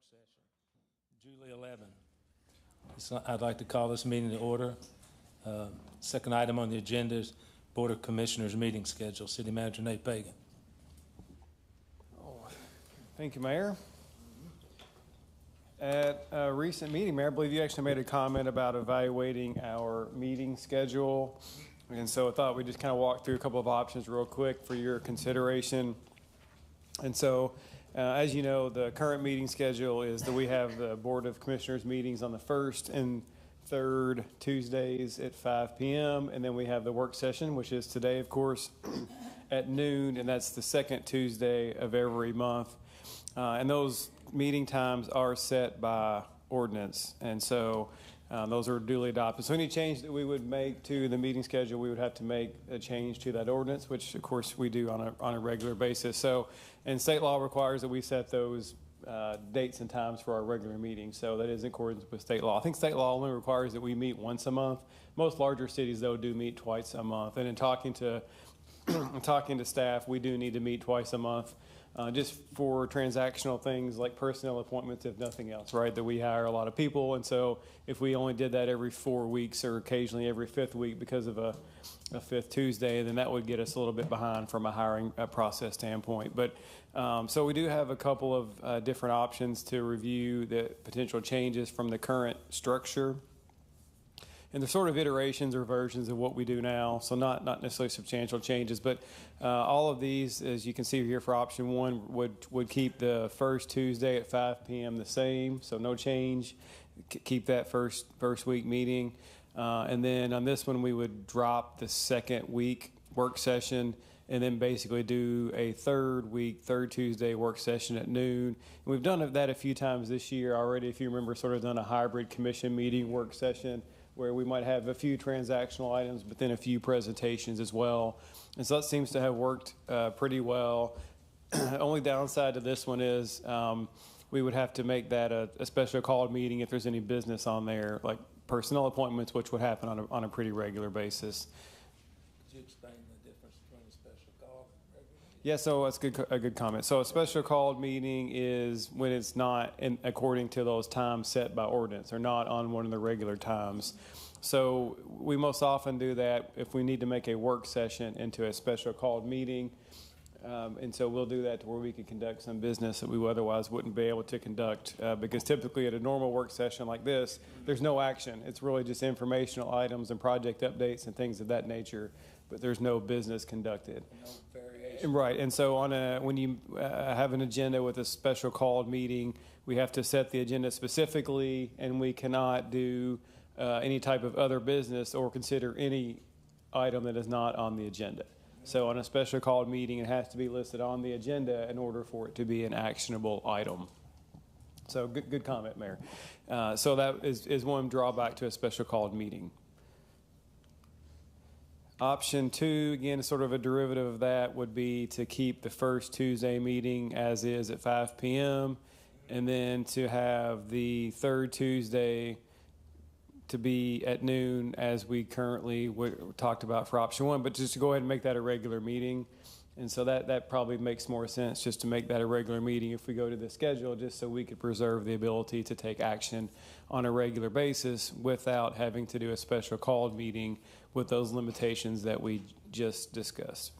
session, July 11. I'd like to call this meeting to order. Second item on the agenda is Board of Commissioners meeting schedule. City Manager Nate Pagan. Thank you, Mayor. At a recent meeting, Mayor, I believe you actually made a comment about evaluating our meeting schedule. And so I thought we'd just kind of walk through a couple of options real quick for your consideration. And so, as you know, the current meeting schedule is that we have the Board of Commissioners meetings on the first and third Tuesdays at 5 p.m. And then we have the work session, which is today, of course, at noon. And that's the second Tuesday of every month. And those meeting times are set by ordinance. And so those are duly adopted. So any change that we would make to the meeting schedule, we would have to make a change to that ordinance, which of course we do on a regular basis. So, and state law requires that we set those dates and times for our regular meetings. So that is in accordance with state law. I think state law only requires that we meet once a month. Most larger cities, though, do meet twice a month. And in talking to staff, we do need to meet twice a month. Just for transactional things like personnel appointments, if nothing else, right? That we hire a lot of people. And so if we only did that every 4 weeks or occasionally every fifth week because of a fifth Tuesday, then that would get us a little bit behind from a hiring process standpoint. But so we do have a couple of different options to review the potential changes from the current structure. And they're sort of iterations or versions of what we do now, so not necessarily substantial changes, but all of these, as you can see here for option one, would keep the first Tuesday at 5 p.m. the same, so no change. Keep that first week meeting, and then on this one we would drop the second week work session, and then basically do a third Tuesday work session at noon. And we've done that a few times this year already. If you remember, sort of done a hybrid commission meeting work session, where we might have a few transactional items, but then a few presentations as well. And so that seems to have worked pretty well. Only downside to this one is we would have to make that a special called meeting if there's any business on there, like personnel appointments, which would happen on a pretty regular basis. Could you explain the difference between a special call and regular meeting? Yeah, so that's a good comment. So a special called meeting is when it's not according to those times set by ordinance or not on one of the regular times. So we most often do that if we need to make a work session into a special called meeting. And so we'll do that to where we can conduct some business that we otherwise wouldn't be able to conduct because typically at a normal work session like this, there's no action. It's really just informational items and project updates and things of that nature, but there's no business conducted. No variation. Right, and so when you have an agenda with a special called meeting, we have to set the agenda specifically, and we cannot do any type of other business or consider any item that is not on the agenda. So on a special called meeting, it has to be listed on the agenda in order for it to be an actionable item. So good comment, Mayor. So that is one drawback to a special called meeting. Option two, again, sort of a derivative of that, would be to keep the first Tuesday meeting as is at 5 p.m. and then to have the third Tuesday to be at noon as we currently talked about for option one, but just to go ahead and make that a regular meeting. And so that probably makes more sense just to make that a regular meeting if we go to the schedule, just so we could preserve the ability to take action on a regular basis without having to do a special called meeting with those limitations that we just discussed.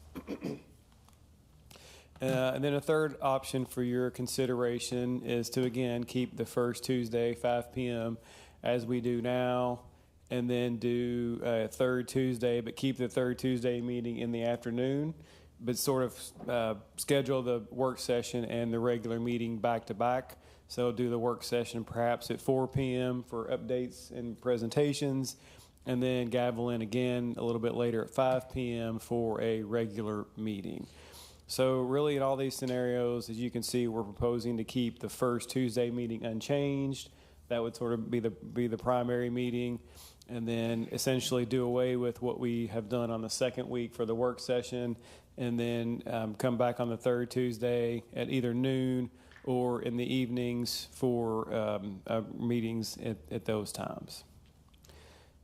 And then a third option for your consideration is to, again, keep the first Tuesday, 5 p.m., as we do now, and then do a third Tuesday, but keep the third Tuesday meeting in the afternoon, but sort of schedule the work session and the regular meeting back to back. So do the work session perhaps at 4 p.m. for updates and presentations, and then gavel in again a little bit later at 5 p.m. for a regular meeting. So really in all these scenarios, as you can see, we're proposing to keep the first Tuesday meeting unchanged. That would sort of be the primary meeting, and then essentially do away with what we have done on the second week for the work session, and then come back on the third Tuesday at either noon or in the evenings for meetings at those times.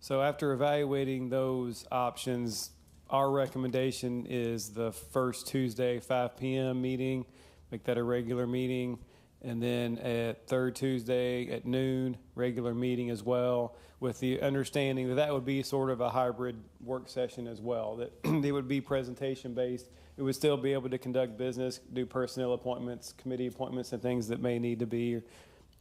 So after evaluating those options, our recommendation is the first Tuesday, 5 p.m. meeting, make that a regular meeting. And then at third Tuesday at noon, regular meeting as well, with the understanding that that would be sort of a hybrid work session as well, that it would be presentation based. It would still be able to conduct business, do personnel appointments, committee appointments, and things that may need to be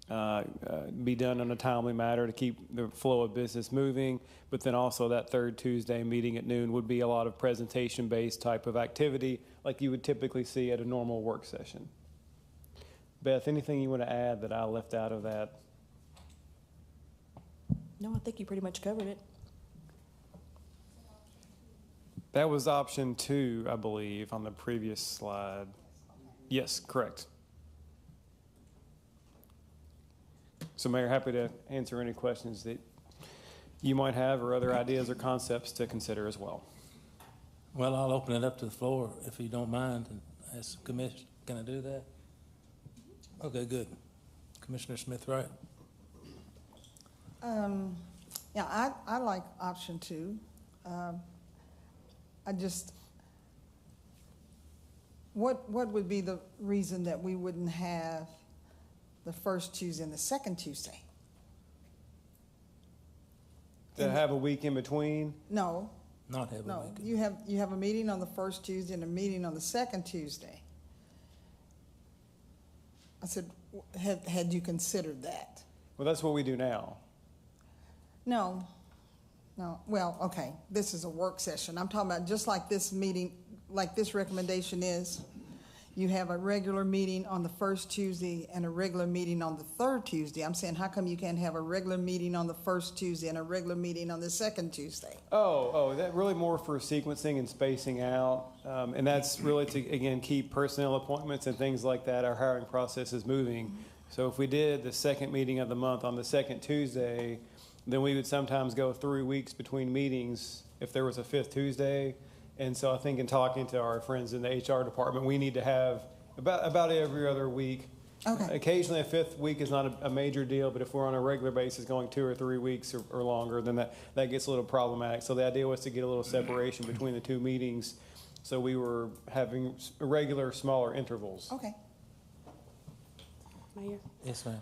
done in a timely manner to keep the flow of business moving. But then also that third Tuesday meeting at noon would be a lot of presentation-based type of activity like you would typically see at a normal work session. Beth, anything you want to add that I left out of that? No, I think you pretty much covered it. That was option 2, I believe, on the previous slide. Yes, correct. So, Mayor, happy to answer any questions that you might have or other ideas or concepts to consider as well. Well, I'll open it up to the floor if you don't mind and ask the commission. Can I do that? Okay, good. Commissioner Smith, right? Yeah, I like option 2. What would be the reason that we wouldn't have the first Tuesday and the second Tuesday? To have a week in between? No, Not have a no. week. You have a meeting on the first Tuesday and a meeting on the second Tuesday. I said, had you considered that? Well, that's what we do now. No. Well, okay, this is a work session. I'm talking about just like this meeting, like this recommendation is. You have a regular meeting on the first Tuesday and a regular meeting on the third Tuesday. I'm saying, how come you can't have a regular meeting on the first Tuesday and a regular meeting on the second Tuesday? That really more for sequencing and spacing out. And that's really to, again, keep personnel appointments and things like that. Our hiring process is moving. So if we did the second meeting of the month on the second Tuesday, then we would sometimes go 3 weeks between meetings if there was a fifth Tuesday. And so I think in talking to our friends in the HR department, we need to have about every other week. Okay. Occasionally a fifth week is not a major deal, but if we're on a regular basis going 2 or 3 weeks or longer, then that gets a little problematic. So the idea was to get a little separation between the 2 meetings. So we were having regular, smaller intervals. Okay. Mayor? Yes, ma'am.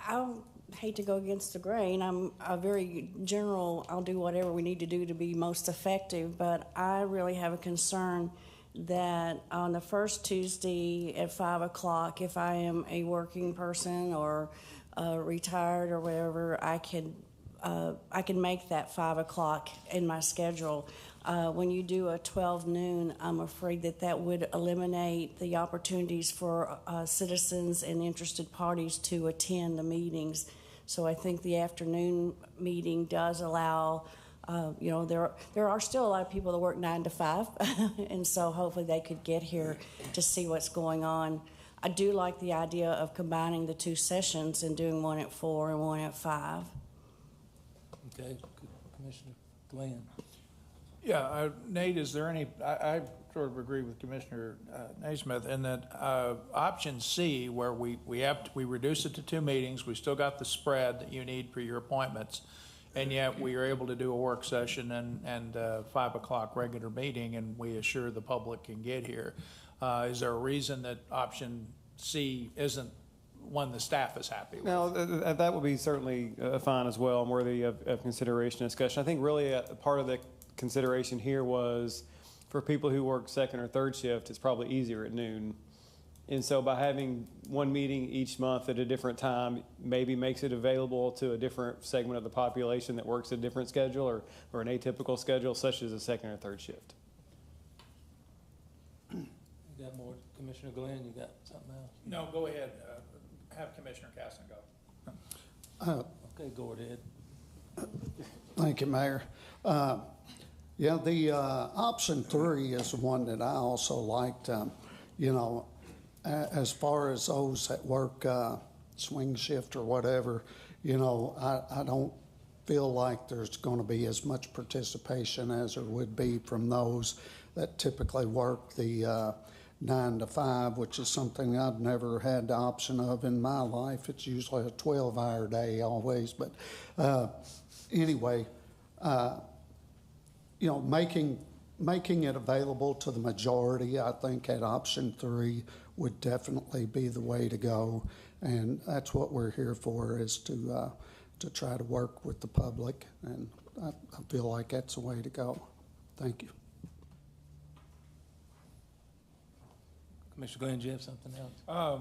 I hate to go against the grain. I'm a very general, I'll do whatever we need to do to be most effective, but I really have a concern that on the first Tuesday at 5 o'clock, if I am a working person or retired or whatever, I can make that 5 o'clock in my schedule. When you do a 12 noon, I'm afraid that would eliminate the opportunities for citizens and interested parties to attend the meetings. So I think the afternoon meeting does allow, there are still a lot of people that work 9 to 5, and so hopefully they could get here to see what's going on. I do like the idea of combining the 2 sessions and doing one at 4 and one at 5. Okay, Commissioner Glenn. Yeah, Nate, is there any, I sort of agree with Commissioner Naismith in that option C, where we reduce it to 2 meetings, we still got the spread that you need for your appointments, and yet we are able to do a work session and 5 o'clock regular meeting, and we assure the public can get here. Is there a reason that option C isn't one the staff is happy with? No, that would be certainly fine as well and worthy of consideration and discussion. I think really part of the consideration here was for people who work second or third shift, it's probably easier at noon. And so by having one meeting each month at a different time maybe makes it available to a different segment of the population that works a different schedule or an atypical schedule, such as a second or third shift. You got more, Commissioner Glenn? You got something else? No, go ahead. Have Commissioner Casson go. Okay, go ahead. Thank you, Mayor. Yeah, the option 3 is the one that I also liked. As far as those that work swing shift or whatever, I don't feel like there's going to be as much participation as there would be from those that typically work the 9 to 5, which is something I've never had the option of in my life. It's usually a 12-hour day always. But anyway, making making it available to the majority, I think at option 3 would definitely be the way to go. And that's what we're here for, is to try to work with the public. And I feel like that's the way to go. Thank you. Commissioner Glenn, do you have something else?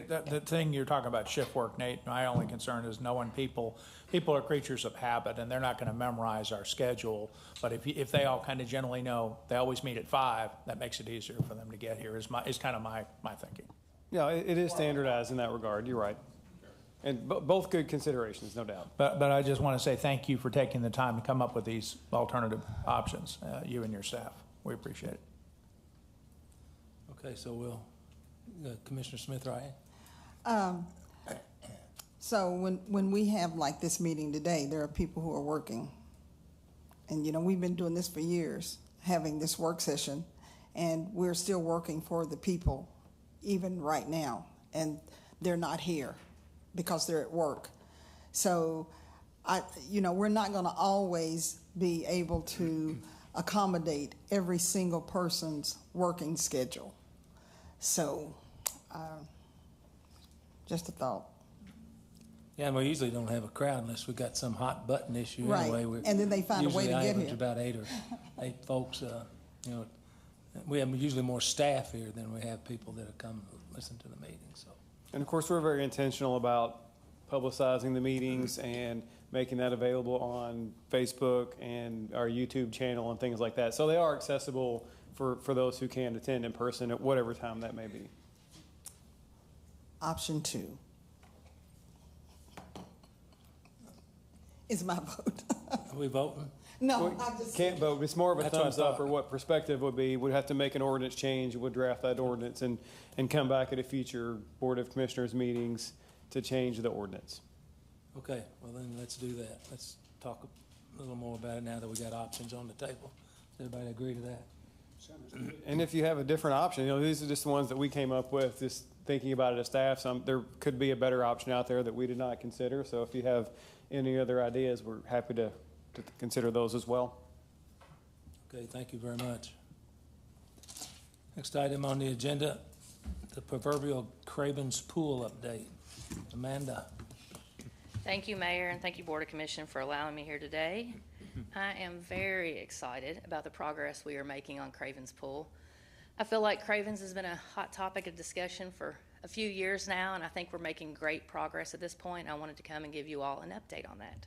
The thing you're talking about, shift work, Nate, my only concern is knowing people are creatures of habit, and they're not going to memorize our schedule. But if they all kind of generally know they always meet at 5, that makes it easier for them to get here, is kind of my thinking. Yeah, it is standardized in that regard. You're right. And both good considerations, no doubt. But I just want to say thank you for taking the time to come up with these alternative options, you and your staff. We appreciate it. Okay, so we'll, Commissioner Smith, right? So when we have like this meeting today, there are people who are working. And, you know, we've been doing this for years, having this work session, and we're still working for the people, even right now. And they're not here because they're at work. So, we're not going to always be able to accommodate every single person's working schedule. So, just a thought. Yeah, and we usually don't have a crowd unless we got some hot button issue Right. anyway. And then they find a way to get Usually here. about 8 folks. We have usually more staff here than we have people that have come listen to the meeting. So, And of course, we're very intentional about publicizing the meetings and making that available on Facebook and our YouTube channel and things like that. So they are accessible for those who can attend in person at whatever time that may be. Option 2 is my vote. are we voting? No, We I'm just. can't vote. It's more of a That's what I thumbs up thought. or what perspective would be. We'd have to make an ordinance change. We'd draft that ordinance and come back at a future Board of Commissioners meetings to change the ordinance. Okay, well then let's do that. Let's talk a little more about it now that we got options on the table. Does everybody agree to that? And if you have a different option, these are just the ones that we came up with, just thinking about it as staff. There could be a better option out there that we did not consider. So if you have any other ideas, we're happy to consider those as well. Okay, thank you very much. Next item on the agenda, the proverbial Craven's Pool update. Amanda. Thank you, Mayor, and thank you, Board of Commission, for allowing me here today. I am very excited about the progress we are making on Craven's Pool. I feel like Craven's has been a hot topic of discussion for a few years now, and I think we're making great progress at this point. I wanted to come and give you all an update on that.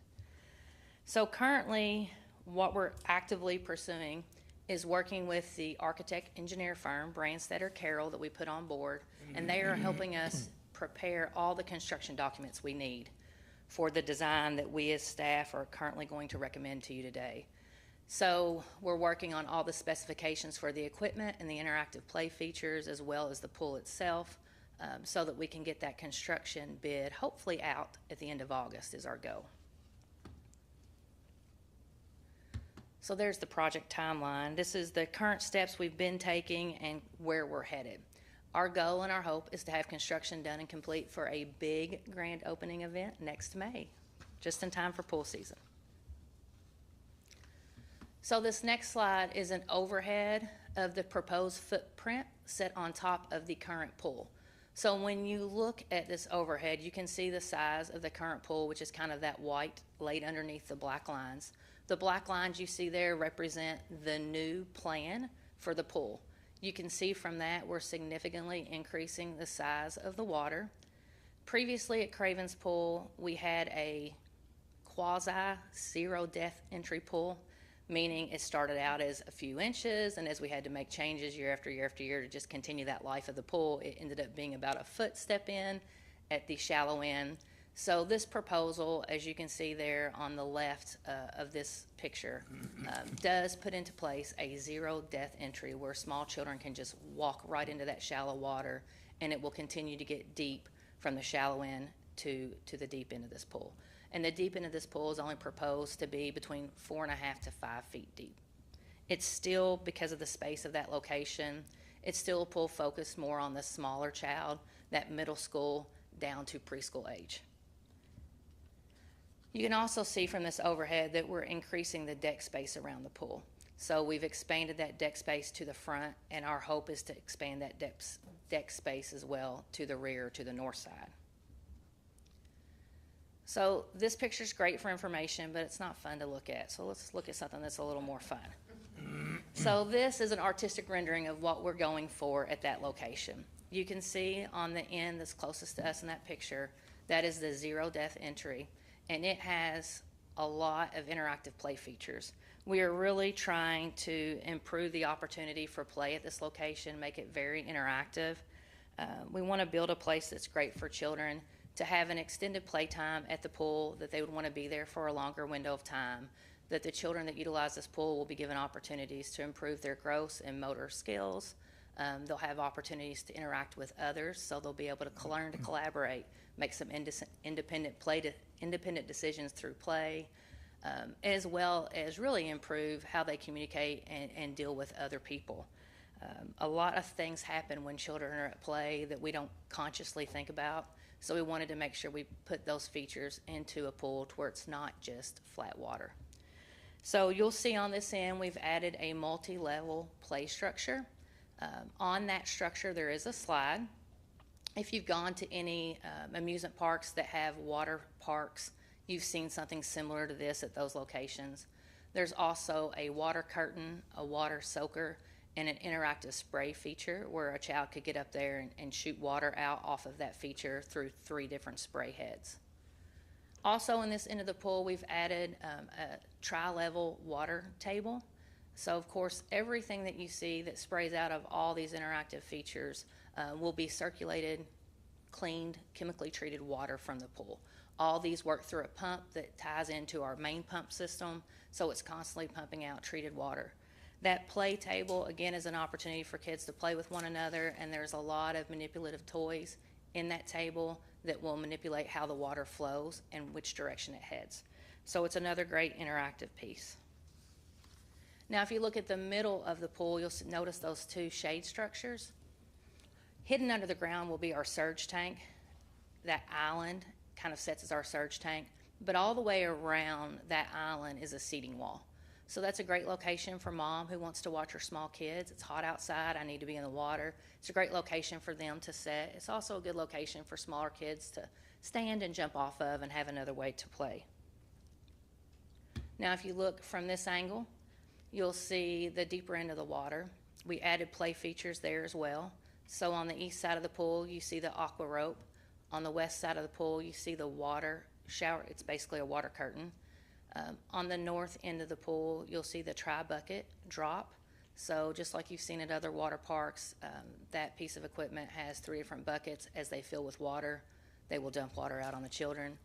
So currently, what we're actively pursuing is working with the architect engineer firm, Branstetter Carroll, that we put on board, and they are helping us prepare all the construction documents we need for the design that we as staff are currently going to recommend to you today. So we're working on all the specifications for the equipment and the interactive play features, as well as the pool itself, so that we can get that construction bid hopefully out at the end of August is our goal. So there's the project timeline. This is the current steps we've been taking and where we're headed. Our goal and our hope is to have construction done and complete for a big grand opening event next May, just in time for pool season. So this next slide is an overhead of the proposed footprint set on top of the current pool. So when you look at this overhead, you can see the size of the current pool, which is kind of that white laid underneath the black lines. The black lines you see there represent the new plan for the pool. You can see from that we're significantly increasing the size of the water. Previously at Craven's Pool, we had a quasi zero depth entry pool, meaning it started out as a few inches, and as we had to make changes year after year after year to just continue that life of the pool, it ended up being about a foot step in at the shallow end. So this proposal, as you can see there on the left of this picture, does put into place a zero depth entry where small children can just walk right into that shallow water, and it will continue to get deep from the shallow end to the deep end of this pool. And the deep end of this pool is only proposed to be between 4.5 to 5 feet deep. It's still, because of the space of that location, it's still a pool focused more on the smaller child, that middle school down to preschool age. You can also see from this overhead that we're increasing the deck space around the pool. So we've expanded that deck space to the front, and our hope is to expand that deck space as well to the rear, to the north side. So this picture's great for information, but it's not fun to look at. So let's look at something that's a little more fun. So this is an artistic rendering of what we're going for at that location. You can see on the end that's closest to us in that picture, that is the zero death entry, and it has a lot of interactive play features. We are really trying to improve the opportunity for play at this location, make it very interactive. We want to build a place that's great for children to have an extended playtime at the pool, that they would want to be there for a longer window of time, that the children that utilize this pool will be given opportunities to improve their gross and motor skills. They'll have opportunities to interact with others, so they'll be able to learn to collaborate, make some independent decisions through play, as well as really improve how they communicate and deal with other people. A lot of things happen when children are at play that we don't consciously think about, so we wanted to make sure we put those features into a pool to where it's not just flat water. So you'll see on this end we've added a multi-level play structure. On that structure there is a slide. If you've gone to any amusement parks that have water parks, you've seen something similar to this at those locations. There's also a water curtain, a water soaker, and an interactive spray feature where a child could get up there and shoot water out off of that feature through 3 different spray heads. Also in this end of the pool, we've added a tri-level water table. So of course, everything that you see that sprays out of all these interactive features will be circulated, cleaned, chemically treated water from the pool. All these work through a pump that ties into our main pump system, so it's constantly pumping out treated water. That play table, again, is an opportunity for kids to play with one another, and there's a lot of manipulative toys in that table that will manipulate how the water flows and which direction it heads. So it's another great interactive piece. Now, if you look at the middle of the pool, you'll notice those 2 shade structures. Hidden under the ground will be our surge tank. That island kind of sets as our surge tank, but all the way around that island is a seating wall. So that's a great location for mom who wants to watch her small kids. It's hot outside, I need to be in the water. It's a great location for them to sit. It's also a good location for smaller kids to stand and jump off of and have another way to play. Now, if you look from this angle, you'll see the deeper end of the water. We added play features there as well. So on the east side of the pool, you see the aqua rope. On the west side of the pool, you see the water shower. It's basically a water curtain. On the north end of the pool, you'll see the tri-bucket drop. So just like you've seen at other water parks, that piece of equipment has 3 different buckets. As they fill with water, they will dump water out on the children.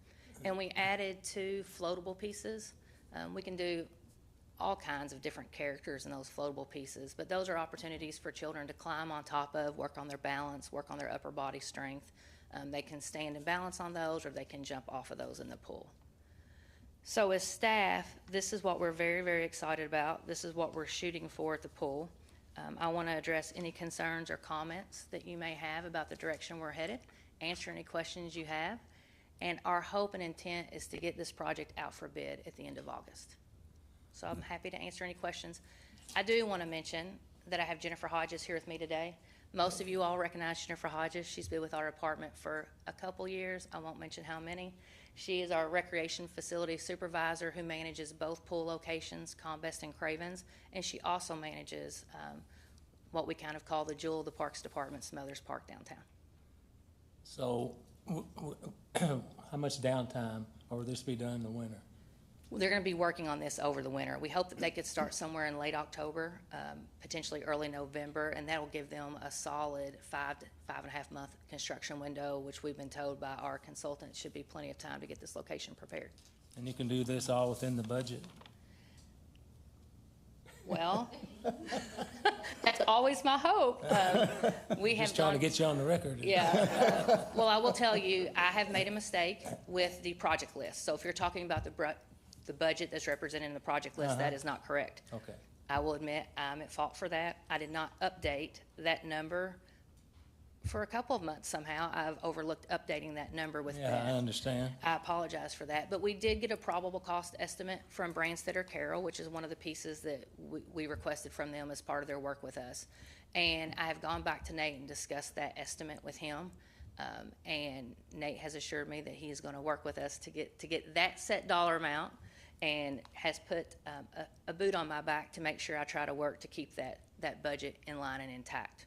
And we added 2 floatable pieces. We can do all kinds of different characters in those floatable pieces, but those are opportunities for children to climb on top of, work on their balance, work on their upper body strength. They can stand and balance on those, or they can jump off of those in the pool. So as staff, this is what we're very, very excited about. This is what we're shooting for at the pool. I want to address any concerns or comments that you may have about the direction we're headed, answer any questions you have, and our hope and intent is to get this project out for bid at the end of August. So I'm happy to answer any questions. I do want to mention that I have Jennifer Hodges here with me today. Most of you all recognize Jennifer Hodges. She's been with our department for a couple years. I won't mention how many. She is our recreation facility supervisor who manages both pool locations, Combest and Cravens, and she also manages what we kind of call the jewel of the Parks Department, Smothers Park downtown. So how much downtime, or will this be done in the winter? They're going to be working on this over the winter. We hope that they could start somewhere in late October, potentially early November, and that will give them a solid 5 to 5.5 month construction window, which we've been told by our consultant should be plenty of time to get this location prepared. And you can do this all within the budget? Well, that's always my hope. We have Just trying to get you on the record. Yeah. Well, I will tell you, I have made a mistake with the project list. So if you're talking about the budget that's represented in the project list, that is not correct. Okay. I will admit I'm at fault for that. I did not update that number For a couple of months somehow, I've overlooked updating that number with Yeah, Beth. I understand. I apologize for that, but we did get a probable cost estimate from Branstetter Carroll, which is one of the pieces that we requested from them as part of their work with us. And I have gone back to Nate and discussed that estimate with him. And Nate has assured me that he is going to work with us to get that set dollar amount, and has put a boot on my back to make sure I try to work to keep that budget in line and intact.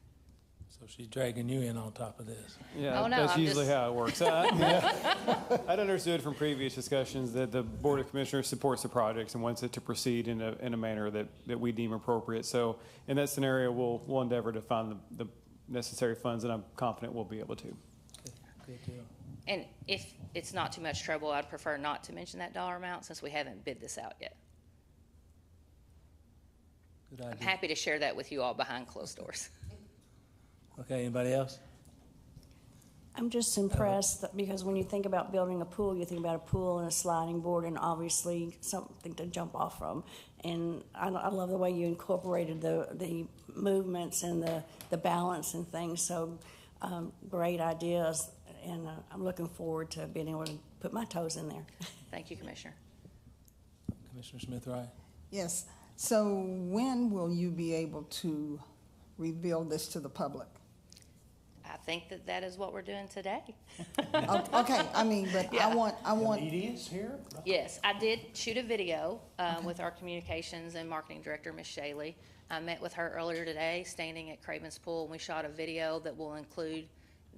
So she's dragging you in on top of this. Yeah, Oh, no, that's I'm usually just- how it works. I'd understood from previous discussions that the Board of Commissioners supports the projects and wants it to proceed in a manner that we deem appropriate. So in that scenario, we'll endeavor to find the necessary funds, and I'm confident we'll be able to. Good deal. And if it's not too much trouble, I'd prefer not to mention that dollar amount since we haven't bid this out yet. Good I'm idea. happy to share that with you all behind closed doors. Okay, anybody else? I'm just impressed that, because when you think about building a pool, you think about a pool and a sliding board and obviously something to jump off from. And I love the way you incorporated the movements and the balance and things. So great ideas, and I'm looking forward to being able to put my toes in there. Thank you, Commissioner. Commissioner Smith-Wright? Yes. So when will you be able to reveal this to the public? I think that is what we're doing today. Okay, I mean, but Yeah. I want, Media's here? Yes, I did shoot a video with our communications and marketing director, Ms. Shaley. I met with her earlier today, standing at Craven's Pool, and we shot a video that will include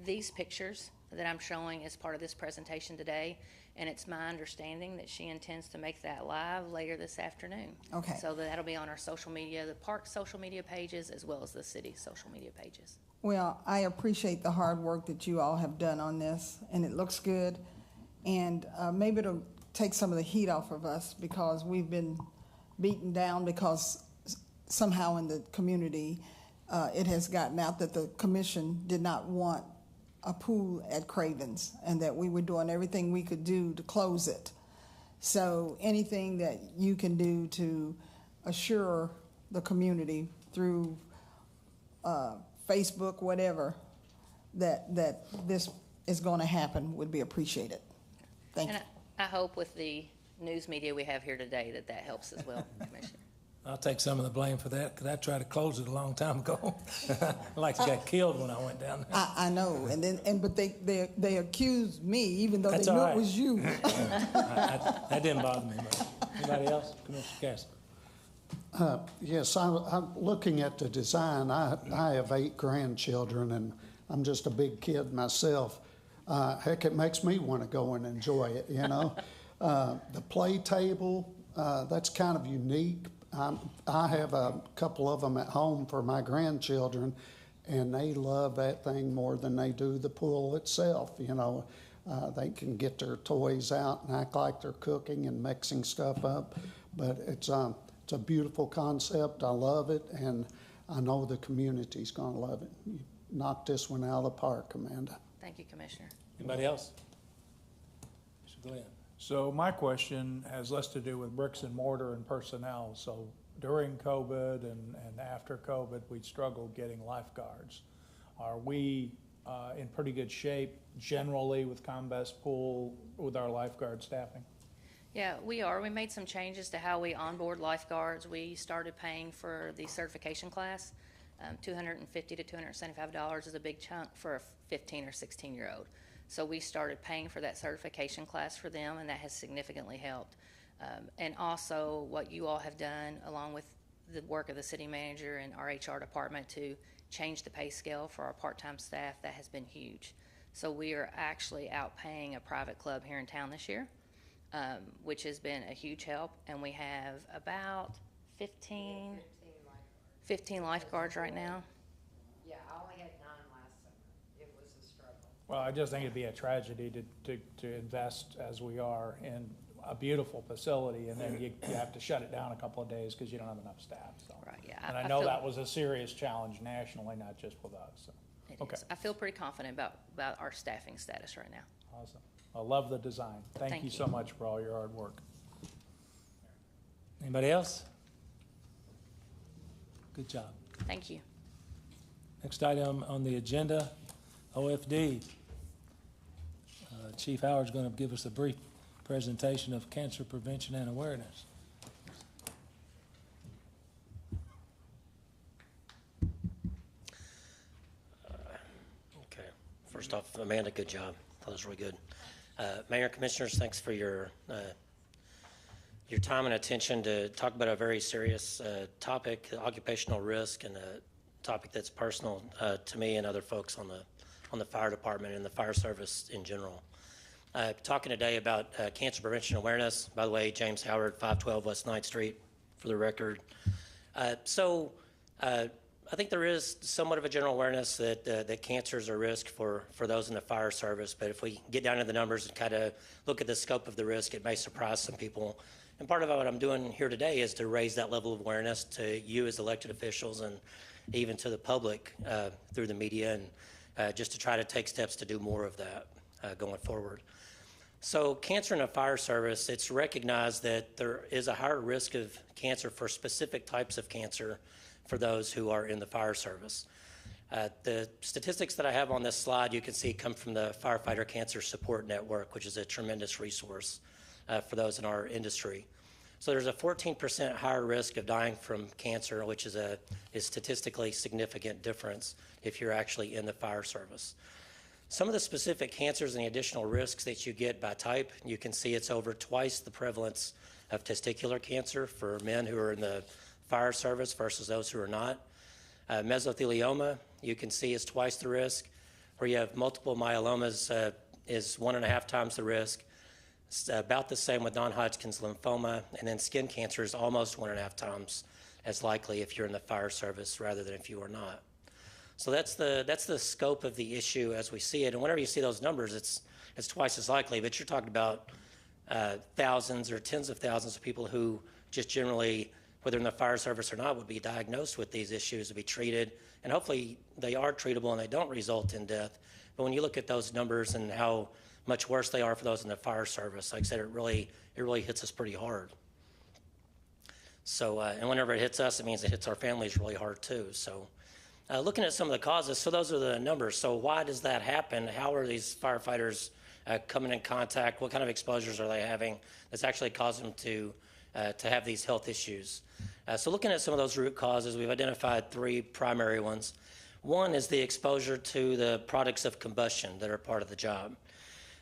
these pictures that I'm showing as part of this presentation today. And it's my understanding that she intends to make that live later this afternoon. Okay. So that'll be on our social media, the park's social media pages, as well as the city's social media pages. well, I appreciate the hard work that you all have done on this, and it looks good. And maybe it'll take some of the heat off of us, because we've been beaten down because somehow in the community, it has gotten out that the commission did not want a pool at Craven's, and that we were doing everything we could do to close it. So anything that you can do to assure the community through Facebook, whatever, that this is going to happen would be appreciated. Thank you. And I hope with the news media we have here today that helps as well, Commissioner. I'll take some of the blame for that, because I tried to close it a long time ago. Like I got killed when I went down there. I know, but they accused me, even though That's they knew all it right. was you. That didn't bother me much. Anybody else? Commissioner Castle? Yes, I'm looking at the design. I have 8 grandchildren, and I'm just a big kid myself. Heck, it makes me want to go and enjoy it, you know. The play table, that's kind of unique. I have a couple of them at home for my grandchildren, and they love that thing more than they do the pool itself, you know. They can get their toys out and act like they're cooking and mixing stuff up, but it's a beautiful concept. I love it, and I know the community's going to love it. You knocked this one out of the park, Amanda. Thank you, Commissioner. Anybody else? Go ahead. So my question has less to do with bricks and mortar and personnel. So during COVID and after COVID, we struggled getting lifeguards. Are we in pretty good shape generally with Combest Pool with our lifeguard staffing? Yeah, we are. We made some changes to how we onboard lifeguards. We started paying for the certification class. $250 to $275 is a big chunk for a 15 or 16-year-old. So we started paying for that certification class for them, and that has significantly helped. And also what you all have done, along with the work of the city manager and our HR department, to change the pay scale for our part-time staff, that has been huge. So we are actually out paying a private club here in town this year, which has been a huge help. And we have about 15 lifeguards right now. Yeah, I only had 9 last summer. It was a struggle. Well, I just think it'd be a tragedy to invest as we are in a beautiful facility, and then you have to shut it down a couple of days because you don't have enough staff. So. Right, yeah. And I know that was a serious challenge nationally, not just with us. So. It Okay. is. I feel pretty confident about our staffing status right now. Awesome. I love the design. Thank Thank you you. so much for all your hard work. Anybody else? Good job. Thank you. Next item on the agenda OFD. Chief Howard's going to give us a brief presentation of cancer prevention and awareness. Okay. First off, Amanda, good job. That was really good. Mayor and Commissioners, thanks for your time and attention to talk about a very serious topic, occupational risk, and a topic that's personal to me and other folks on the fire department and the fire service in general. Talking today about cancer prevention awareness. By the way, James Howard, 512 West 9th Street, for the record. I think there is somewhat of a general awareness that cancer is a risk for those in the fire service, but if we get down to the numbers and kind of look at the scope of the risk, it may surprise some people. And part of what I'm doing here today is to raise that level of awareness to you as elected officials and even to the public through the media, and just to try to take steps to do more of that going forward. So cancer in a fire service, it's recognized that there is a higher risk of cancer for specific types of cancer for those who are in the fire service. The statistics that I have on this slide, you can see, come from the Firefighter Cancer Support Network, which is a tremendous resource for those in our industry. So there's a 14% higher risk of dying from cancer, which is a statistically significant difference if you're actually in the fire service. Some of the specific cancers and the additional risks that you get by type, you can see it's over twice the prevalence of testicular cancer for men who are in the fire service versus those who are not. Mesothelioma, you can see, is twice the risk. Where you have multiple myelomas is 1.5 times the risk. It's about the same with non-Hodgkin's lymphoma, and then skin cancer is almost 1.5 times as likely if you're in the fire service rather than if you are not. So that's the scope of the issue as we see it. And whenever you see those numbers, it's twice as likely. But you're talking about thousands or tens of thousands of people who just generally, whether in the fire service or not, would be diagnosed with these issues, would be treated, and hopefully they are treatable and they don't result in death. But when you look at those numbers and how much worse they are for those in the fire service, like I said, it really hits us pretty hard. So, and whenever it hits us, it means it hits our families really hard too. So, looking at some of the causes, so those are the numbers. So why does that happen? How are these firefighters coming in contact? What kind of exposures are they having that's actually causing them to have these health issues? So looking at some of those root causes, we've identified 3 primary ones. One is the exposure to the products of combustion that are part of the job.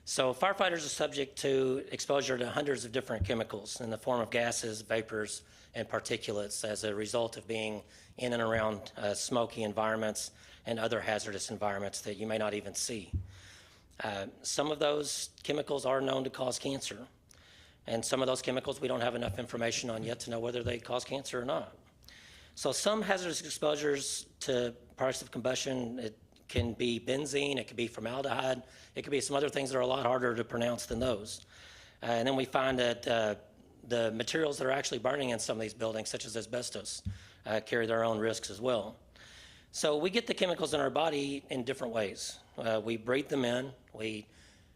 So firefighters are subject to exposure to hundreds of different chemicals in the form of gases, vapors, and particulates as a result of being in and around smoky environments and other hazardous environments that you may not even see. Some of those chemicals are known to cause cancer. And some of those chemicals we don't have enough information on yet to know whether they cause cancer or not. So some hazardous exposures to products of combustion, it can be benzene, it could be formaldehyde, it could be some other things that are a lot harder to pronounce than those. And then we find that the materials that are actually burning in some of these buildings, such as asbestos, carry their own risks as well. So we get the chemicals in our body in different ways. We breathe them in, we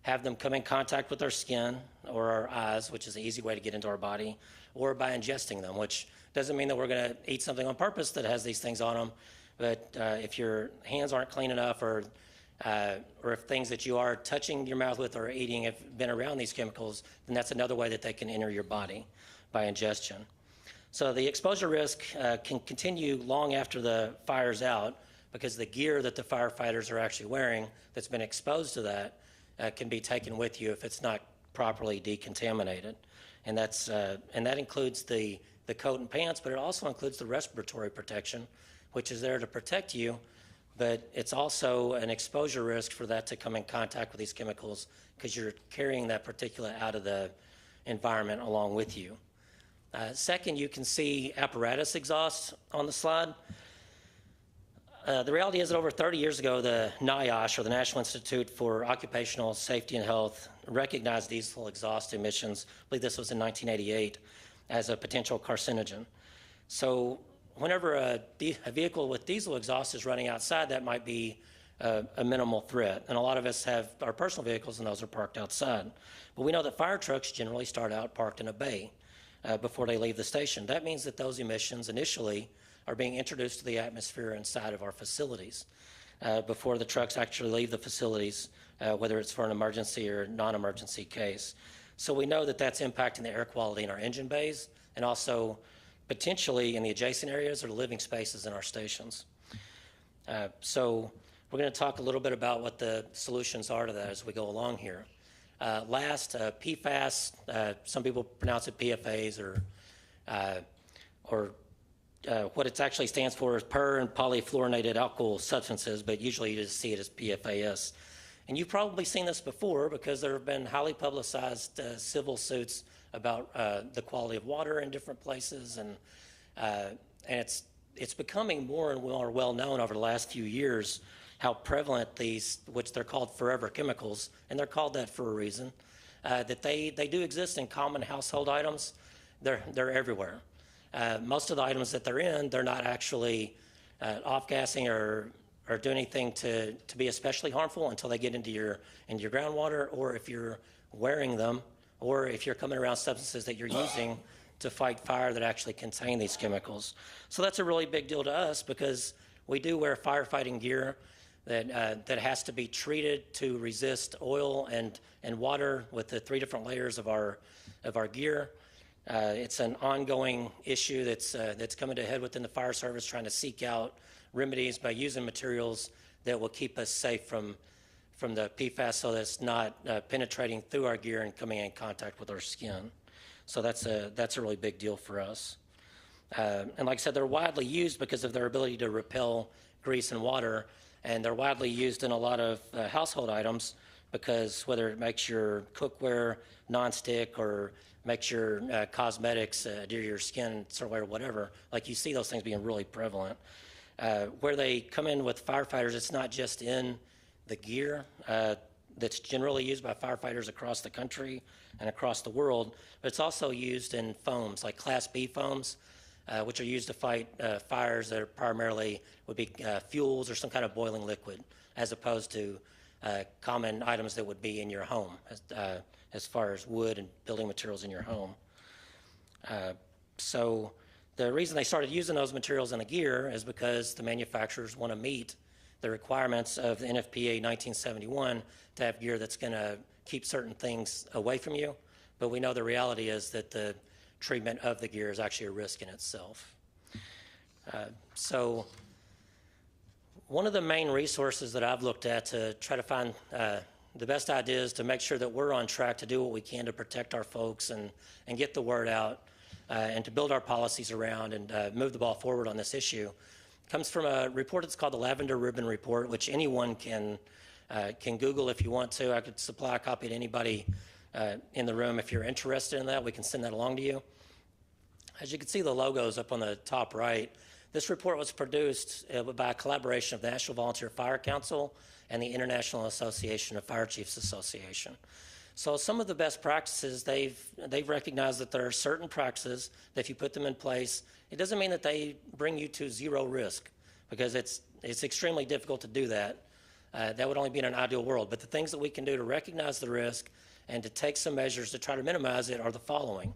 have them come in contact with our skin or our eyes, which is an easy way to get into our body, or by ingesting them, which doesn't mean that we're going to eat something on purpose that has these things on them. But if your hands aren't clean enough, or if things that you are touching your mouth with or eating have been around these chemicals, then that's another way that they can enter your body by ingestion. So the exposure risk can continue long after the fire's out, because the gear that the firefighters are actually wearing that's been exposed to that can be taken with you if it's not properly decontaminated. And that includes the coat and pants, but it also includes the respiratory protection, which is there to protect you, but it's also an exposure risk for that to come in contact with these chemicals because you're carrying that particulate out of the environment along with you. Second, you can see apparatus exhaust on the slide. The reality is that over 30 years ago, the NIOSH, or the National Institute for Occupational Safety and Health, recognized diesel exhaust emissions, I believe this was in 1988, as a potential carcinogen. So whenever a vehicle with diesel exhaust is running outside, that might be a minimal threat. And a lot of us have our personal vehicles, and those are parked outside. But we know that fire trucks generally start out parked in a bay before they leave the station. That means that those emissions initially are being introduced to the atmosphere inside of our facilities. before the trucks actually leave the facilities, whether it's for an emergency or non-emergency case. So we know that that's impacting the air quality in our engine bays and also potentially in the adjacent areas or the living spaces in our stations. So we're going to talk a little bit about what the solutions are to that as we go along here. PFAS, some people pronounce it PFAs or what it actually stands for is per and polyfluorinated alkyl substances, but usually you just see it as PFAS. And you've probably seen this before because there have been highly publicized civil suits about the quality of water in different places, and it's becoming more and more well known over the last few years how prevalent these, which they're called forever chemicals, and they're called that for a reason, that they do exist in common household items. They're everywhere. Most of the items that they're in, they're not actually off-gassing or do anything to be especially harmful until they get into your groundwater, or if you're wearing them, or if you're coming around substances that you're using to fight fire that actually contain these chemicals. So that's a really big deal to us because we do wear firefighting gear that has to be treated to resist oil and water with the 3 different layers of our gear. It's an ongoing issue that's coming to a head within the fire service, trying to seek out remedies by using materials that will keep us safe from the PFAS so that it's not penetrating through our gear and coming in contact with our skin. So that's a really big deal for us. And like I said, they're widely used because of their ability to repel grease and water, and they're widely used in a lot of household items because whether it makes your cookware nonstick or makes your cosmetics adhere to your skin or whatever, like you see those things being really prevalent. Where they come in with firefighters, it's not just in the gear that's generally used by firefighters across the country and across the world, but it's also used in foams, like Class B foams, which are used to fight fires that are primarily would be fuels or some kind of boiling liquid, as opposed to common items that would be in your home, as far as wood and building materials in your home. So the reason they started using those materials in the gear is because the manufacturers want to meet the requirements of the NFPA 1971 to have gear that's going to keep certain things away from you. But we know the reality is that the treatment of the gear is actually a risk in itself. So one of the main resources that I've looked at to try to find the best ideas to make sure that we're on track to do what we can to protect our folks and get the word out and to build our policies around and move the ball forward on this issue comes from a report that's called the Lavender Ribbon Report, which anyone can Google if you want to. I could supply a copy to anybody in the room. If you're interested in that, we can send that along to you. As you can see the logos up on the top right, this report was produced by a collaboration of the National Volunteer Fire Council and the International Association of Fire Chiefs Association. So some of the best practices, they've recognized that there are certain practices that if you put them in place, it doesn't mean that they bring you to zero risk, because it's extremely difficult to do that. That would only be in an ideal world. But the things that we can do to recognize the risk and to take some measures to try to minimize it are the following.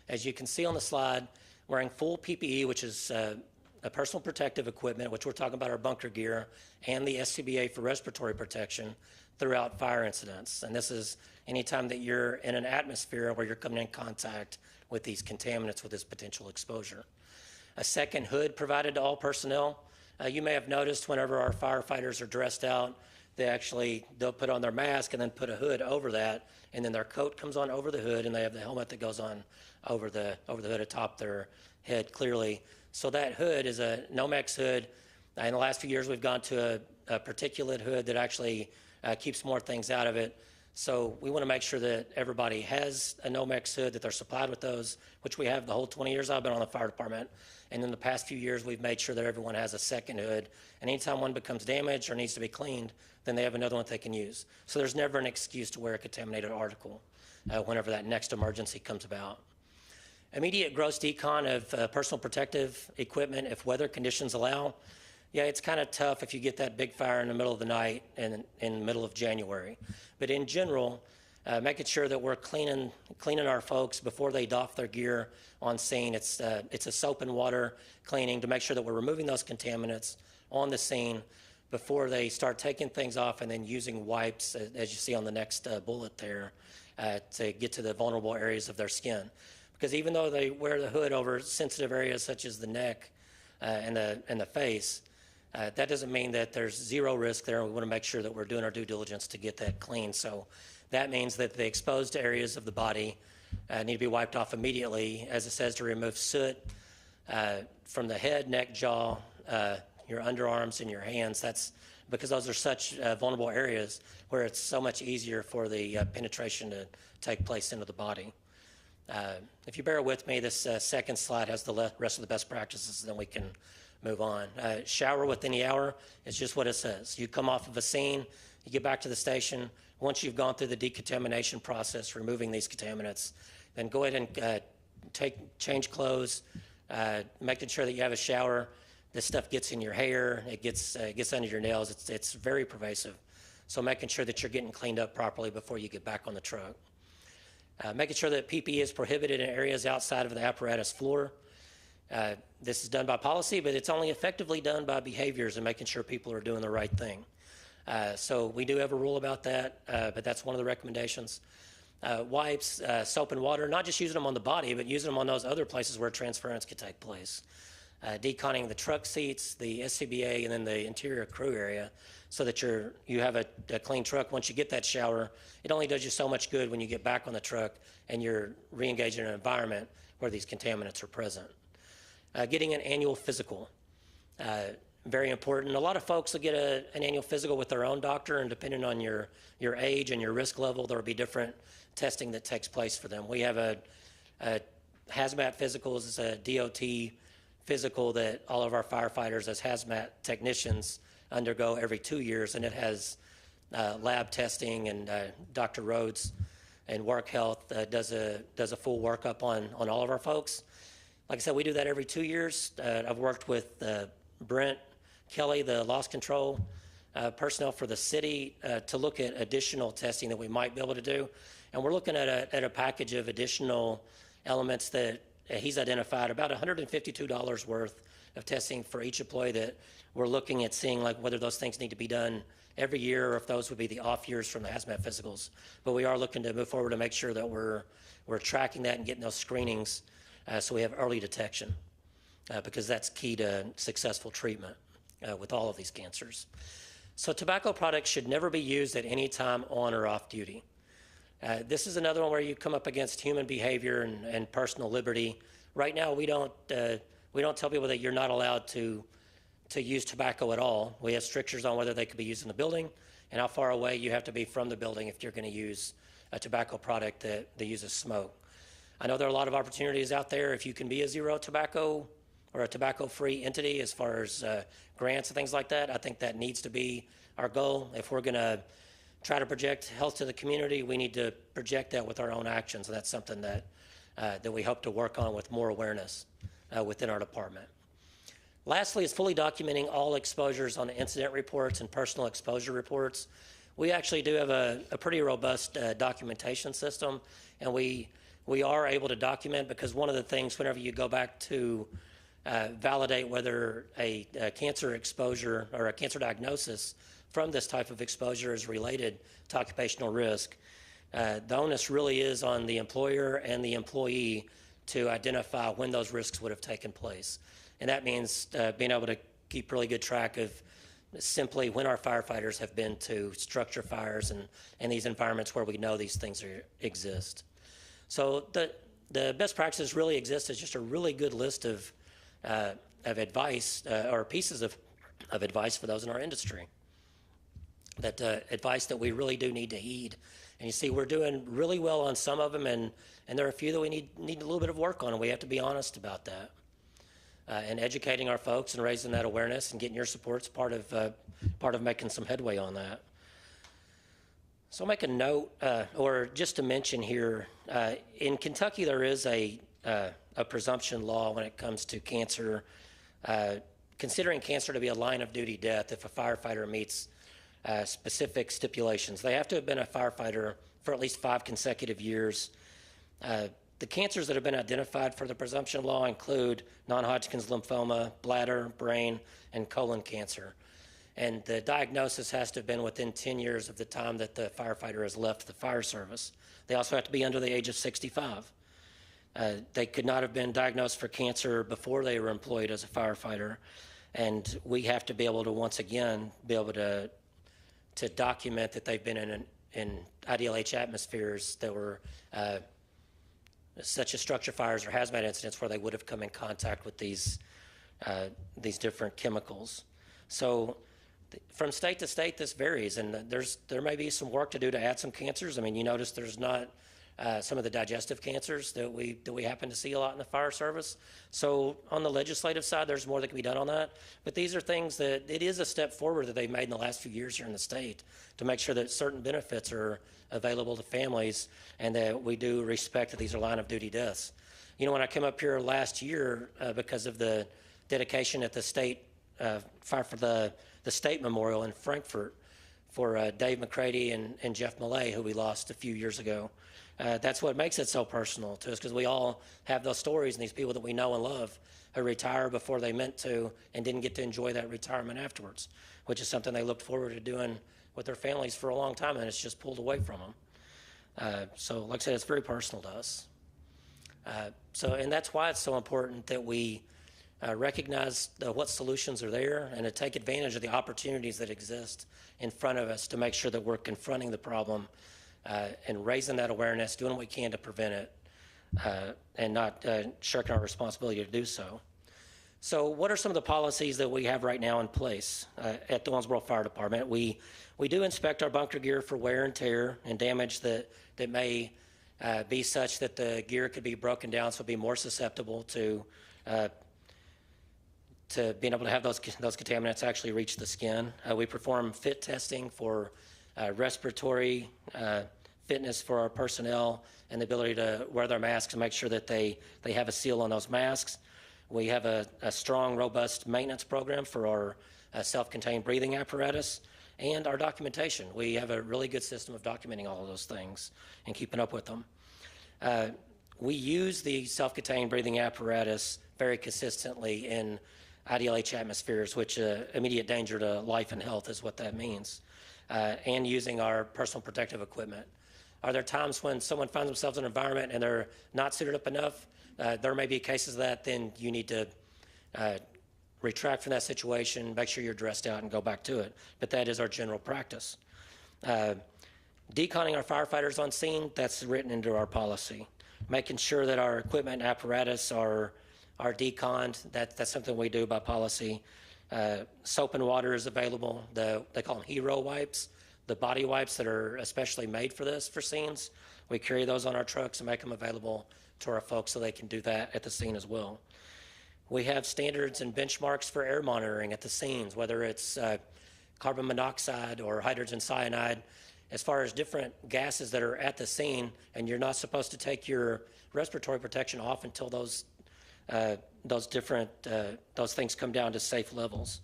As you can see on the slide, wearing full PPE, which is a personal protective equipment, which we're talking about our bunker gear, and the SCBA for respiratory protection throughout fire incidents. And this is anytime that you're in an atmosphere where you're coming in contact with these contaminants with this potential exposure. A second hood provided to all personnel. You may have noticed whenever our firefighters are dressed out, they'll put on their mask and then put a hood over that, and then their coat comes on over the hood, and they have the helmet that goes on over the hood atop their head clearly. So that hood is a Nomex hood. In the last few years, we've gone to a particulate hood that actually keeps more things out of it. So we want to make sure that everybody has a Nomex hood, that they're supplied with those, which we have the whole 20 years I've been on the fire department. And in the past few years, we've made sure that everyone has a second hood. And anytime one becomes damaged or needs to be cleaned, then they have another one that they can use. So there's never an excuse to wear a contaminated article whenever that next emergency comes about. Immediate gross decon of personal protective equipment if weather conditions allow. Yeah, it's kind of tough if you get that big fire in the middle of the night and in the middle of January. But in general, making sure that we're cleaning our folks before they doff their gear on scene. It's a soap and water cleaning to make sure that we're removing those contaminants on the scene before they start taking things off and then using wipes, as you see on the next bullet there, to get to the vulnerable areas of their skin. Because even though they wear the hood over sensitive areas such as the neck and the face, that doesn't mean that there's zero risk there. We want to make sure that we're doing our due diligence to get that clean. So that means that the exposed areas of the body need to be wiped off immediately, as it says, to remove soot from the head, neck, jaw, your underarms, and your hands. That's because those are such vulnerable areas where it's so much easier for the penetration to take place into the body. If you bear with me, this second slide has the rest of the best practices, then we can move on. Shower within the hour is just what it says. You come off of a scene, you get back to the station. Once you've gone through the decontamination process, removing these contaminants, then go ahead and change clothes, making sure that you have a shower. This stuff gets in your hair, it gets under your nails. It's very pervasive. So making sure that you're getting cleaned up properly before you get back on the truck. Making sure that PPE is prohibited in areas outside of the apparatus floor. This is done by policy, but it's only effectively done by behaviors and making sure people are doing the right thing. So we do have a rule about that, but that's one of the recommendations. Wipes, soap and water, not just using them on the body, but using them on those other places where transference could take place. Deconning the truck seats, the SCBA, and then the interior crew area so that you have a clean truck. Once you get that shower, it only does you so much good when you get back on the truck and you're re-engaged in an environment where these contaminants are present. Getting an annual physical, very important. A lot of folks will get an annual physical with their own doctor, and depending on your age and your risk level, there will be different testing that takes place for them. We have a hazmat physicals, it's a DOT physical that all of our firefighters as hazmat technicians undergo every 2 years, and it has lab testing, and Dr. Rhodes and Work Health does a full workup on all of our folks. Like I said, we do that every 2 years. I've worked with Brent Kelly, the loss control personnel for the city, to look at additional testing that we might be able to do. And we're looking at a package of additional elements that he's identified, about $152 worth of testing for each employee, that we're looking at seeing like whether those things need to be done every year or if those would be the off years from the hazmat physicals. But we are looking to move forward to make sure that we're tracking that and getting those screenings so we have early detection, because that's key to successful treatment with all of these cancers. So tobacco products should never be used at any time on or off duty. This is another one where you come up against human behavior and personal liberty. Right now, we don't tell people that you're not allowed to use tobacco at all. We have strictures on whether they could be used in the building and how far away you have to be from the building if you're going to use a tobacco product that uses smoke. I know there are a lot of opportunities out there if you can be a zero tobacco or a tobacco-free entity as far as grants and things like that. I think that needs to be our goal. If we're going to try to project health to the community, we need to project that with our own actions. And that's something that we hope to work on with more awareness within our department. Lastly is fully documenting all exposures on incident reports and personal exposure reports. We actually do have a pretty robust documentation system, and we are able to document, because one of the things whenever you go back to validate whether a cancer exposure or a cancer diagnosis from this type of exposure is related to occupational risk, the onus really is on the employer and the employee to identify when those risks would have taken place. And that means being able to keep really good track of simply when our firefighters have been to structure fires and these environments where we know these things exist. So the best practices really exist as just a really good list of advice or pieces of advice for those in our industry. That advice that we really do need to heed. And you see, we're doing really well on some of them, and there are a few that we need a little bit of work on, and we have to be honest about that. And educating our folks and raising that awareness and getting your support's part of making some headway on that. So I'll make a note, or just to mention here, in Kentucky there is a presumption law when it comes to cancer, considering cancer to be a line of duty death if a firefighter meets specific stipulations. They have to have been a firefighter for at least 5 consecutive years. The cancers that have been identified for the presumption law include non-Hodgkin's lymphoma, bladder, brain, and colon cancer. And the diagnosis has to have been within 10 years of the time that the firefighter has left the fire service. They also have to be under the age of 65. They could not have been diagnosed for cancer before they were employed as a firefighter. And we have to be able to, once again, be able to document that they've been in IDLH atmospheres that were such as structure fires or hazmat incidents where they would have come in contact with these different chemicals. So from state to state, this varies, and there may be some work to do to add some cancers. I mean, you notice there's not some of the digestive cancers that we happen to see a lot in the fire service. So on the legislative side, there's more that can be done on that. But these are things that it is a step forward that they've made in the last few years here in the state to make sure that certain benefits are available to families and that we do respect that these are line of duty deaths. You know, when I came up here last year because of the dedication at the state fire for the state memorial in Frankfurt for Dave McCready and Jeff Millay, who we lost a few years ago. That's what makes it so personal to us, because we all have those stories and these people that we know and love who retire before they meant to and didn't get to enjoy that retirement afterwards, which is something they looked forward to doing with their families for a long time, and it's just pulled away from them. So like I said, it's very personal to us. And that's why it's so important that we recognize what solutions are there and to take advantage of the opportunities that exist in front of us to make sure that we're confronting the problem and raising that awareness, doing what we can to prevent it, and not shirking our responsibility to do so. So what are some of the policies that we have right now in place at the Owensboro Fire Department? We do inspect our bunker gear for wear and tear and damage that may be such that the gear could be broken down, so be more susceptible to being able to have those contaminants actually reach the skin. We perform fit testing for respiratory fitness for our personnel and the ability to wear their masks and make sure that they have a seal on those masks. We have a strong, robust maintenance program for our self-contained breathing apparatus and our documentation. We have a really good system of documenting all of those things and keeping up with them. We use the self-contained breathing apparatus very consistently in IDLH atmospheres, which immediate danger to life and health is what that means, and using our personal protective equipment. Are there times when someone finds themselves in an environment and they're not suited up enough? There may be cases of that, then you need to retract from that situation, make sure you're dressed out and go back to it. But that is our general practice. Deconning our firefighters on scene, that's written into our policy. Making sure that our equipment and apparatus are deconned, that's something we do by policy. Soap and water is available. They call them hero wipes, the body wipes that are especially made for this, for scenes. We carry those on our trucks and make them available to our folks so they can do that at the scene as well. We have standards and benchmarks for air monitoring at the scenes, whether it's carbon monoxide or hydrogen cyanide, as far as different gases that are at the scene, and you're not supposed to take your respiratory protection off until those things come down to safe levels.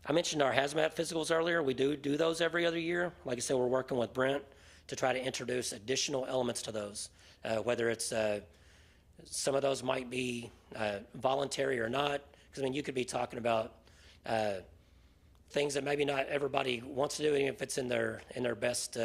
I mentioned our hazmat physicals earlier. We do those every other year. Like I said, we're working with Brent to try to introduce additional elements to those, whether it's some of those might be voluntary or not, because I mean, you could be talking about things that maybe not everybody wants to do, even if it's in their best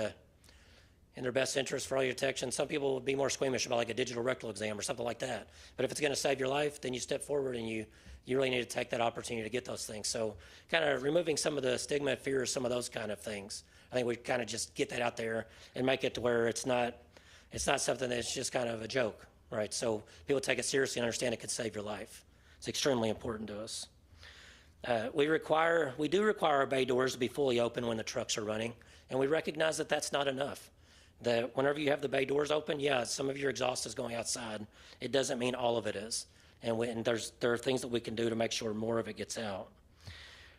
interest for all your detection. Some people would be more squeamish about like a digital rectal exam or something like that. But if it's going to save your life, then you step forward and you really need to take that opportunity to get those things. So kind of removing some of the stigma, fear, some of those kind of things. I think we kind of just get that out there and make it to where it's not something that's just kind of a joke, right? So people take it seriously and understand it could save your life. It's extremely important to us. We do require our bay doors to be fully open when the trucks are running, and we recognize that that's not enough. That whenever you have the bay doors open, yeah, some of your exhaust is going outside. It doesn't mean all of it is. And there are things that we can do to make sure more of it gets out.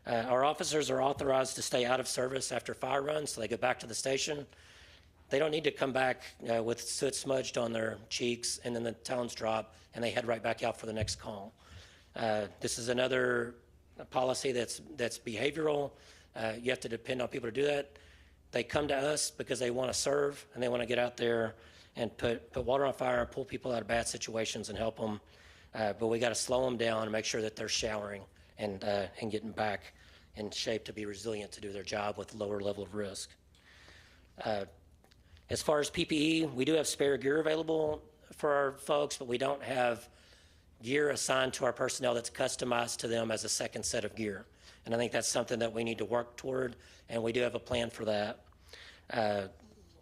Our officers are authorized to stay out of service after fire runs, so they go back to the station. They don't need to come back with soot smudged on their cheeks and then the tones drop and they head right back out for the next call. This is another policy that's behavioral. You have to depend on people to do that. They come to us because they want to serve and they want to get out there and put water on fire and pull people out of bad situations and help them. But we got to slow them down and make sure that they're showering and getting back in shape to be resilient to do their job with lower level of risk. As far as PPE, we do have spare gear available for our folks, but we don't have gear assigned to our personnel that's customized to them as a second set of gear. And I think that's something that we need to work toward, and we do have a plan for that.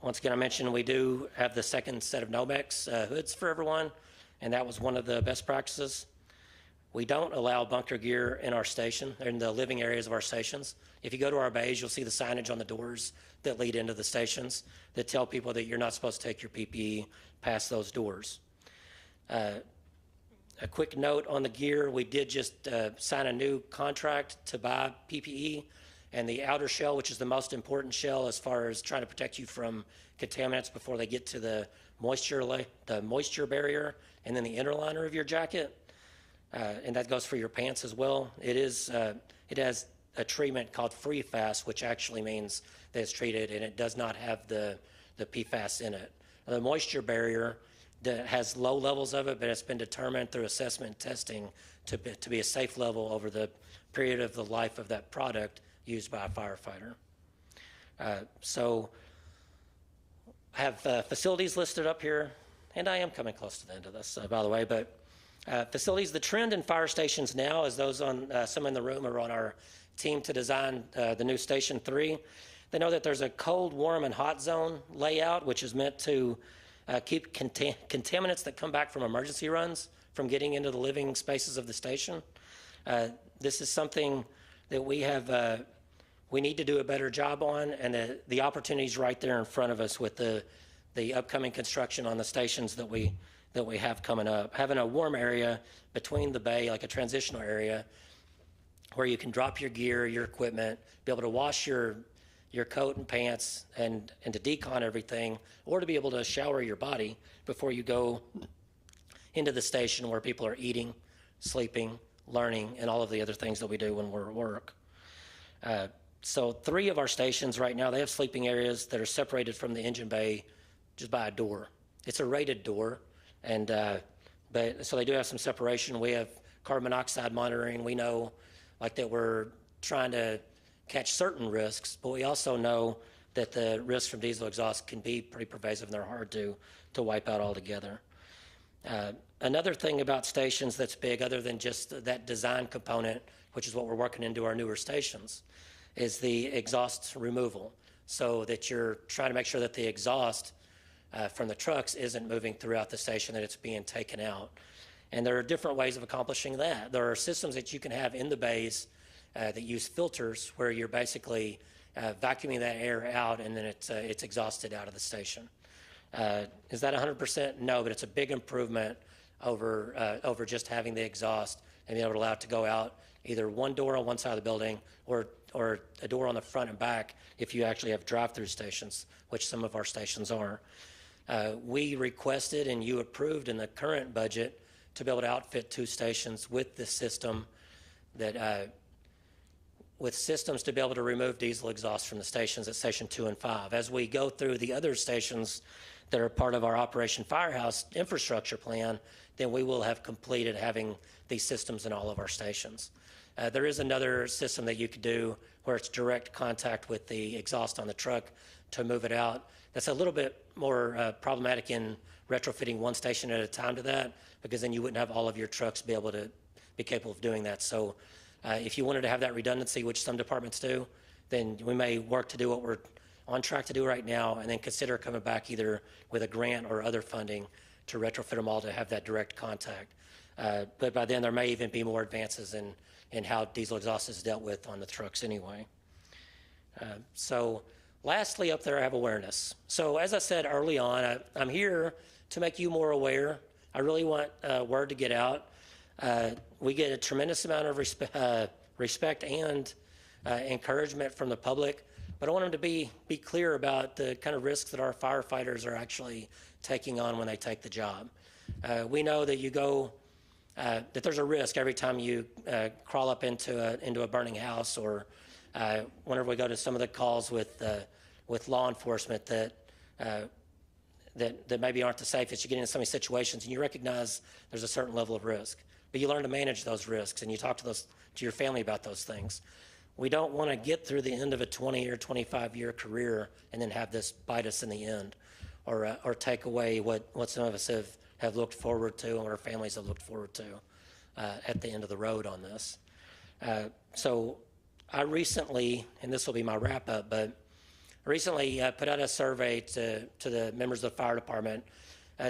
Once again, I mentioned we do have the second set of Nomex hoods for everyone, and that was one of the best practices. We don't allow bunker gear in our station, in the living areas of our stations. If you go to our bays, you'll see the signage on the doors that lead into the stations that tell people that you're not supposed to take your PPE past those doors. A quick note on the gear, we did just sign a new contract to buy PPE, and the outer shell, which is the most important shell as far as trying to protect you from contaminants before they get to the moisture barrier, and then the inner liner of your jacket, and that goes for your pants as well. It has a treatment called Free Fast, which actually means that it's treated and it does not have the PFAS in it. The moisture barrier that has low levels of it, but it's been determined through assessment and testing to be a safe level over the period of the life of that product used by a firefighter. So I have facilities listed up here, and I am coming close to the end of this, by the way, but facilities, the trend in fire stations now, as those on some in the room are on our team to design the new Station 3, they know that there's a cold, warm, and hot zone layout, which is meant to keep contaminants that come back from emergency runs from getting into the living spaces of the station. This is something that we need to do a better job on, and the opportunity's right there in front of us with the upcoming construction on the stations that we have coming up. Having a warm area between the bay, like a transitional area, where you can drop your gear, your equipment, be able to wash your coat and pants and to decon everything, or to be able to shower your body before you go into the station where people are eating, sleeping, learning, and all of the other things that we do when we're at work. So 3 of our stations right now, they have sleeping areas that are separated from the engine bay just by a door. It's a rated door, and but so they do have some separation. We have carbon monoxide monitoring. We know like that we're trying to catch certain risks, but we also know that the risks from diesel exhaust can be pretty pervasive and they're hard to wipe out altogether. Another thing about stations that's big, other than just that design component, which is what we're working into our newer stations, is the exhaust removal, so that you're trying to make sure that the exhaust from the trucks isn't moving throughout the station, that it's being taken out. And there are different ways of accomplishing that. There are systems that you can have in the bays that use filters where you're basically vacuuming that air out and then it's exhausted out of the station. Is that 100%? No, but it's a big improvement over just having the exhaust and being able to allow it to go out either one door on one side of the building or a door on the front and back if you actually have drive-through stations, which some of our stations are. We requested and you approved in the current budget to be able to outfit 2 stations with the system that with systems to be able to remove diesel exhaust from the stations at Station 2 and 5. As we go through the other stations that are part of our Operation Firehouse infrastructure plan, then we will have completed having these systems in all of our stations. There is another system that you could do where it's direct contact with the exhaust on the truck to move it out. That's a little bit more problematic in retrofitting one station at a time to that, because then you wouldn't have all of your trucks be able to be capable of doing that. So if you wanted to have that redundancy, which some departments do, then we may work to do what we're on track to do right now and then consider coming back either with a grant or other funding to retrofit them all to have that direct contact. But by then there may even be more advances in how diesel exhaust is dealt with on the trucks anyway. So lastly up there I have awareness. So as I said early on, I'm here to make you more aware. I really want word to get out. We get a tremendous amount of respect and encouragement from the public, but I want them to be clear about the kind of risks that our firefighters are actually taking on when they take the job. We know that that there's a risk every time you crawl up into a burning house, or whenever we go to some of the calls with law enforcement that maybe aren't the safest. You get into so many situations and you recognize there's a certain level of risk, but you learn to manage those risks and you talk to your family about those things. We don't want to get through the end of a 20 or 25-year career and then have this bite us in the end, or take away what some of us have looked forward to and our families have looked forward to at the end of the road on this. So I recently, and this will be my wrap up, but I recently put out a survey to the members of the fire department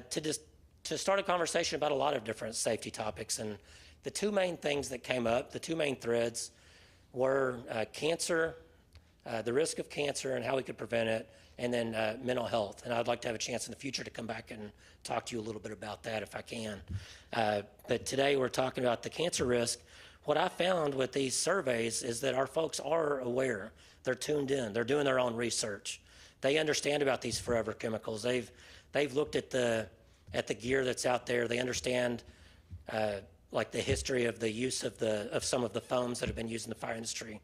to start a conversation about a lot of different safety topics. And the two main things that came up, the two main threads, were cancer, the risk of cancer and how we could prevent it, and then mental health. And I'd like to have a chance in the future to come back and talk to you a little bit about that if I can. But today we're talking about the cancer risk. What I found with these surveys is that our folks are aware. They're tuned in. They're doing their own research. They understand about these forever chemicals. They've looked at the gear that's out there. They understand like the history of the use of some of the foams that have been used in the fire industry.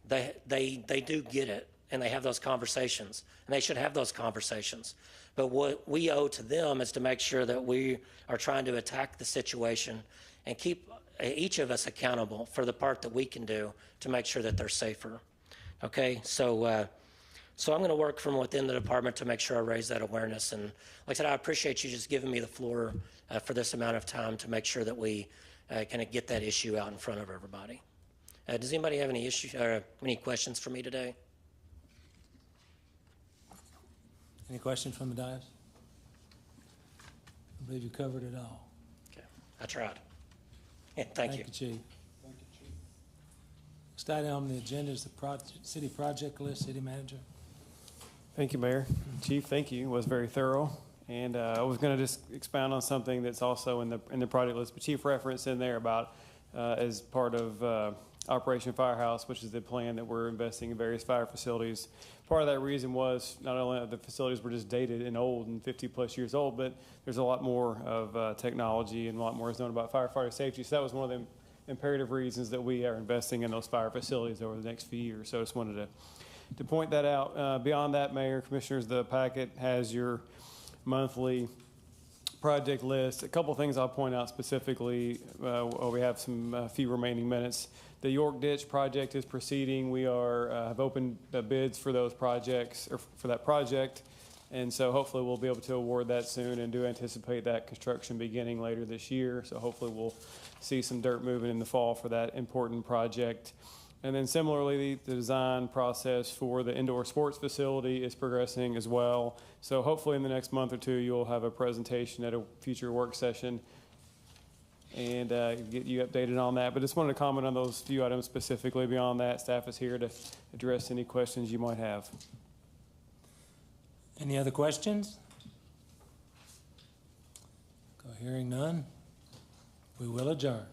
They do get it, and they have those conversations, and they should have those conversations. But what we owe to them is to make sure that we are trying to attack the situation and keep each of us accountable for the part that we can do to make sure that they're safer. Okay, so I'm going to work from within the department to make sure I raise that awareness. And like I said, I appreciate you just giving me the floor for this amount of time to make sure that we kind of get that issue out in front of everybody. Does anybody have any issues or any questions for me today? Any questions from the dais? I believe you covered it all. Okay, I tried. Yeah, thank you. Thank you, Chief. Next item on the agenda is the city project list. City Manager. Thank you, Mayor. Chief, thank you. It was very thorough. And I was going to just expound on something that's also in the project list, but Chief referenced in there about as part of Operation Firehouse, which is the plan that we're investing in various fire facilities. Part of that reason was not only the facilities were just dated and old and 50-plus years old, but there's a lot more of technology and a lot more is known about firefighter safety. So that was one of the imperative reasons that we are investing in those fire facilities over the next few years. So I just wanted to point that out. Beyond that, Mayor, Commissioners, the packet has your monthly project list. A couple things I'll point out specifically while we have some few remaining minutes. The York Ditch project is proceeding. We have opened the bids for those projects, or for that project, and so hopefully we'll be able to award that soon, and do anticipate that construction beginning later this year. So hopefully we'll see some dirt moving in the fall for that important project. And then similarly, the design process for the indoor sports facility is progressing as well. So hopefully in the next month or two, you'll have a presentation at a future work session and get you updated on that. But just wanted to comment on those few items specifically. Beyond that, staff is here to address any questions you might have. Any other questions? Hearing none, we will adjourn.